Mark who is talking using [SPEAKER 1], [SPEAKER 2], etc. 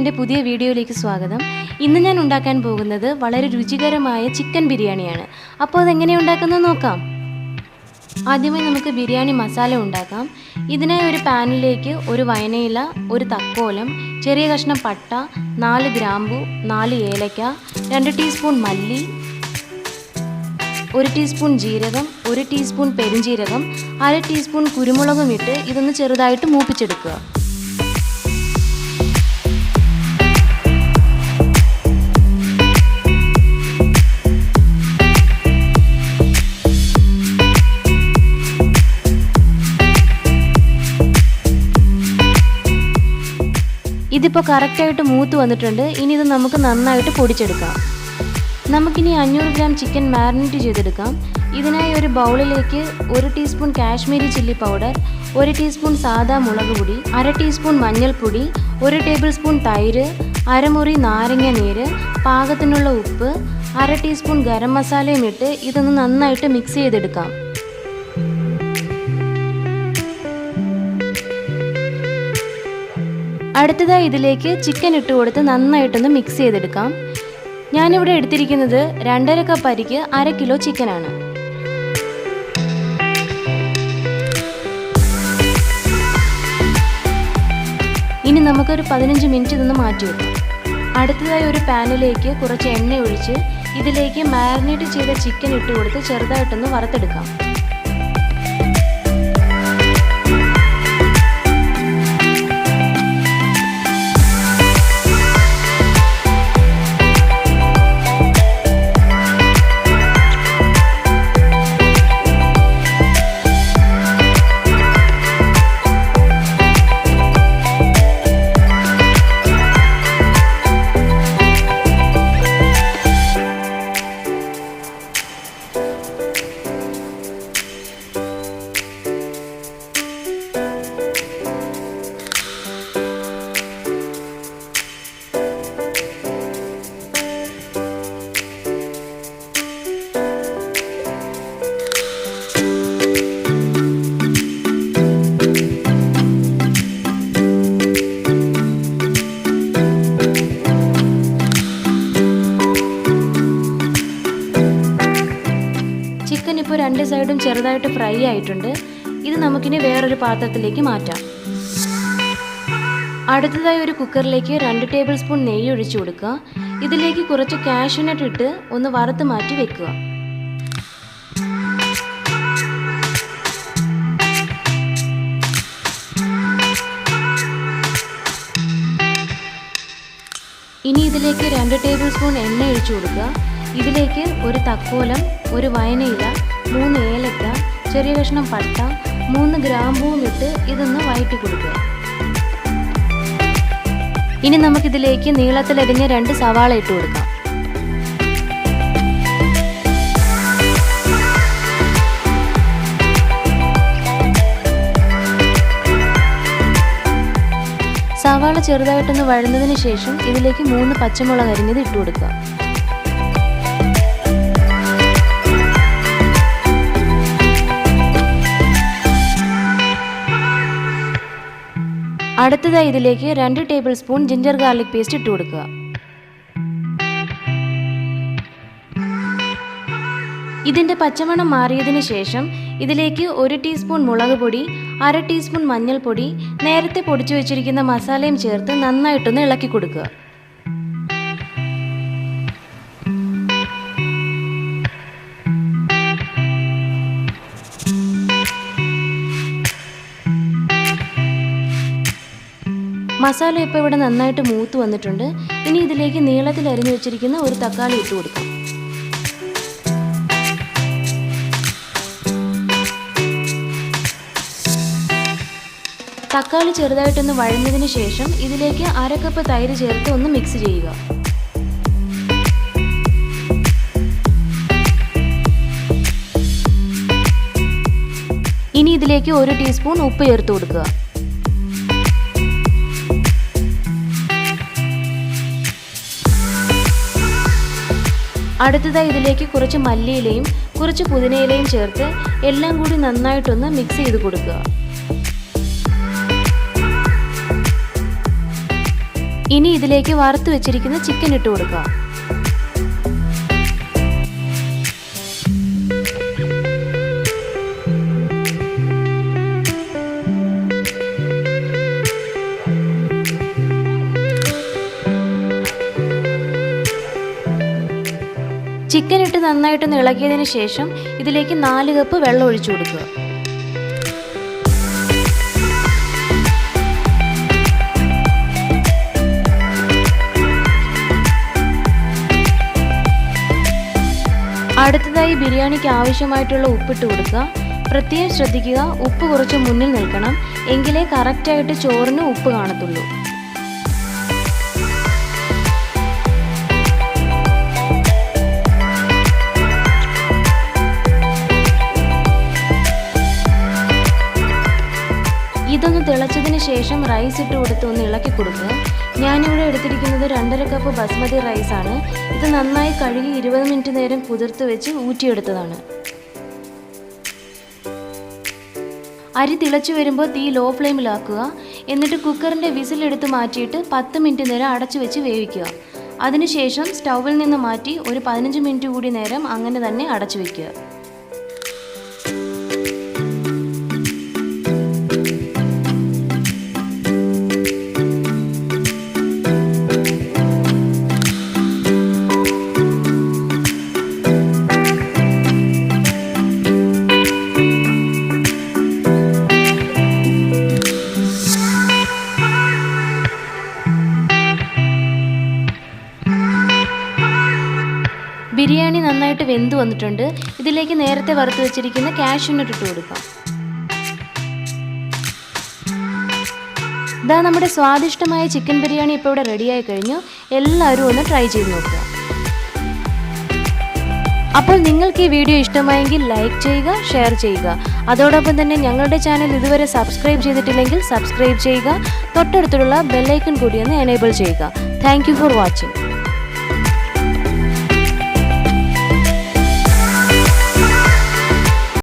[SPEAKER 1] എൻ്റെ പുതിയ വീഡിയോയിലേക്ക് സ്വാഗതം. ഇന്ന് ഞാൻ ഉണ്ടാക്കാൻ പോകുന്നത് വളരെ രുചികരമായ ചിക്കൻ ബിരിയാണിയാണ്. അപ്പോൾ അതെങ്ങനെയാണ് ഉണ്ടാക്കുന്നത് നോക്കാം. ആദ്യമായി നമുക്ക് ബിരിയാണി മസാല ഉണ്ടാക്കാം. ഇതിനായി ഒരു പാനിലേക്ക് ഒരു വയനയില, ഒരു തക്കോലം, ചെറിയ കഷ്ണം പട്ട, 4 ഗ്രാമ്പു, 4 ഏലക്ക, 2 ടീസ്പൂൺ മല്ലി, 1 ടീസ്പൂൺ ജീരകം, 1 ടീസ്പൂൺ പെരുംജീരകം, 1/2 ടീസ്പൂൺ കുരുമുളകും ഇട്ട് ഇതൊന്ന് ചെറുതായിട്ട് മൂപ്പിച്ചെടുക്കുക. ഇതിപ്പോൾ കറക്റ്റായിട്ട് മൂത്ത് വന്നിട്ടുണ്ട്. ഇനി ഇത് നമുക്ക് നന്നായിട്ട് പൊടിച്ചെടുക്കാം. നമുക്കിനി 500 ഗ്രാം ചിക്കൻ മാരിനേറ്റ് ചെയ്തെടുക്കാം. ഇതിനായി ഒരു ബൗളിലേക്ക് 1 teaspoon Kashmiri chilli powder, 1 teaspoon സാദാ മുളക് പൊടി, 1/2 ടീസ്പൂൺ മഞ്ഞൾപ്പൊടി, 1 ടേബിൾ സ്പൂൺ തൈര്, അരമുറി നാരങ്ങ നീര്, പാകത്തിനുള്ള ഉപ്പ്, 1/2 ടീസ്പൂൺ ഗരം മസാലയും ഇട്ട് ഇതൊന്ന് നന്നായിട്ട് മിക്സ് ചെയ്തെടുക്കാം. അടുത്തതായി ഇതിലേക്ക് ചിക്കൻ ഇട്ട് കൊടുത്ത് നന്നായിട്ടൊന്ന് മിക്സ് ചെയ്തെടുക്കാം. ഞാനിവിടെ എടുത്തിരിക്കുന്നത് 2.5 കപ്പ് അരിക്ക് 1/2 കിലോ ചിക്കനാണ്. ഇനി നമുക്കൊരു 15 മിനിറ്റ് ഇതൊന്ന് മാറ്റി വെക്കാം. അടുത്തതായി ഒരു പാനിലേക്ക് കുറച്ച് എണ്ണ ഒഴിച്ച് ഇതിലേക്ക് മാരിനേറ്റ് ചെയ്ത ചിക്കൻ ഇട്ട് കൊടുത്ത് ചെറുതായിട്ടൊന്ന് വറുത്തെടുക്കാം. ചിക്കൻ ഇപ്പോൾ 2 സൈഡും ചെറുതായിട്ട് ഫ്രൈ ആയിട്ടുണ്ട്. ഇത് നമുക്കിനി വേറൊരു പാത്രത്തിലേക്ക് മാറ്റാം. അടുത്തതായി ഒരു കുക്കറിലേക്ക് 2 ടേബിൾ സ്പൂൺ നെയ്യ് ഒഴിച്ചു കൊടുക്കുക. ഇതിലേക്ക് കുറച്ച് കാഷ്യൂ നട്ട് ഇട്ട് ഒന്ന് വറുത്ത് മാറ്റി വെക്കുക. ഇനി ഇതിലേക്ക് 2 ടേബിൾ സ്പൂൺ എണ്ണ ഒഴിച്ചു കൊടുക്കുക. ഇതിലേക്ക് ഒരു തക്കോലം, ഒരു വയനയില, 3 ഏലക്ക, ചെറിയ കഷ്ണം പട്ട, 3 ഗ്രാമ്പൂവും ഇട്ട് ഇതൊന്ന് വഴറ്റി കൊടുക്കുക. ഇനി നമുക്കിതിലേക്ക് നീളത്തിലരിഞ്ഞ 2 സവാള ഇട്ട് കൊടുക്കാം. സവാള ചെറുതായിട്ടൊന്ന് വഴന്നതിന് ശേഷം ഇതിലേക്ക് 3 പച്ചമുളക് അരിഞ്ഞത് ഇട്ട് കൊടുക്കുക. അടുത്തതായി ഇതിലേക്ക് 2 table spoon ginger garlic paste ഇട്ട് കൊടുക്കുക. ഇതിൻ്റെ പച്ചമണം മാറിയതിന് ശേഷം ഇതിലേക്ക് 1 ടീസ്പൂൺ മുളക് പൊടി, 1/2 ടീസ്പൂൺ മഞ്ഞൾപ്പൊടി, നേരത്തെ പൊടിച്ചു വെച്ചിരിക്കുന്ന മസാലയും ചേർത്ത് നന്നായിട്ടൊന്ന് ഇളക്കി കൊടുക്കുക. മസാല ഇപ്പോൾ ഇവിടെ നന്നായിട്ട് മൂത്ത് വന്നിട്ടുണ്ട്. ഇനി ഇതിലേക്ക് നീളത്തിൽ അരിഞ്ഞു വെച്ചിരിക്കുന്ന ഒരു തക്കാളി ഇട്ട് കൊടുക്കാം. തക്കാളി ചെറുതായിട്ടൊന്ന് വഴഞ്ഞതിന് ശേഷം ഇതിലേക്ക് 1/2 കപ്പ് തൈര് ചേർത്ത് ഒന്ന് മിക്സ് ചെയ്യുക. ഇനി ഇതിലേക്ക് 1 ടീസ്പൂൺ ഉപ്പ് ചേർത്ത് കൊടുക്കുക. അടുത്തതായി ഇതിലേക്ക് കുറച്ച് മല്ലിയിലയും കുറച്ച് പുതിനയിലയും ചേർത്ത് എല്ലാം കൂടി നന്നായിട്ടൊന്ന് മിക്സ് ചെയ്ത് കൊടുക്കുക. ഇനി ഇതിലേക്ക് വറുത്ത് വെച്ചിരിക്കുന്ന ചിക്കൻ ഇട്ട് കൊടുക്കുക. ചിക്കൻ ഇട്ട് നന്നായിട്ടൊന്ന് ഇളക്കിയതിന് ശേഷം ഇതിലേക്ക് 4 കപ്പ് വെള്ളം ഒഴിച്ചു കൊടുക്കുക. അടുത്തതായി ബിരിയാണിക്ക് ആവശ്യമായിട്ടുള്ള ഉപ്പിട്ട് കൊടുക്കുക. പ്രത്യേകം ശ്രദ്ധിക്കുക, ഉപ്പ് കുറച്ച് മുന്നിൽ നിൽക്കണം, എങ്കിലേ കറക്റ്റായിട്ട് ചോറിന് ഉപ്പ് കാണത്തുള്ളൂ. ഇതൊന്ന് തിളച്ചതിന് ശേഷം റൈസ് ഇട്ട് കൊടുത്ത് ഒന്ന് ഇളക്കി കൊടുക്കുക. ഞാനിവിടെ എടുത്തിരിക്കുന്നത് 2.5 കപ്പ് ബസ്മതി റൈസാണ്. ഇത് നന്നായി കഴുകി 20 മിനിറ്റ് നേരം കുതിർത്ത് വെച്ച് ഊറ്റിയെടുത്തതാണ്. അരി തിളച്ചു വരുമ്പോൾ തീ ലോ ഫ്ലെയിമിലാക്കുക. എന്നിട്ട് കുക്കറിൻ്റെ വിസിലെടുത്ത് മാറ്റിയിട്ട് 10 മിനിറ്റ് നേരം അടച്ചു വെച്ച് വേവിക്കുക. അതിനുശേഷം സ്റ്റൗവിൽ നിന്ന് മാറ്റി ഒരു 15 മിനിറ്റ് കൂടി നേരം അങ്ങനെ തന്നെ അടച്ചു വയ്ക്കുക. ബിരിയാണി നന്നായിട്ട് വെന്ത് വന്നിട്ടുണ്ട്. ഇതിലേക്ക് നേരത്തെ വറുത്ത് വെച്ചിരിക്കുന്ന കാഷ്യൂ നട്ട് ഇട്ട് കൊടുക്കാം. ഇതാ നമ്മുടെ സ്വാദിഷ്ടമായ ചിക്കൻ ബിരിയാണി ഇപ്പോൾ ഇവിടെ റെഡിയായി കഴിഞ്ഞു. എല്ലാവരും ഒന്ന് ട്രൈ ചെയ്ത് നോക്കുക. അപ്പോൾ നിങ്ങൾക്ക് ഈ വീഡിയോ ഇഷ്ടമായെങ്കിൽ ലൈക്ക് ചെയ്യുക, ഷെയർ ചെയ്യുക. അതോടൊപ്പം തന്നെ ഞങ്ങളുടെ ചാനൽ ഇതുവരെ സബ്സ്ക്രൈബ് ചെയ്തിട്ടില്ലെങ്കിൽ സബ്സ്ക്രൈബ് ചെയ്യുക. തൊട്ടടുത്തുള്ള ബെല്ലൈക്കൺ കൂടി ഒന്ന് എനേബിൾ ചെയ്യുക. Thank you for watching.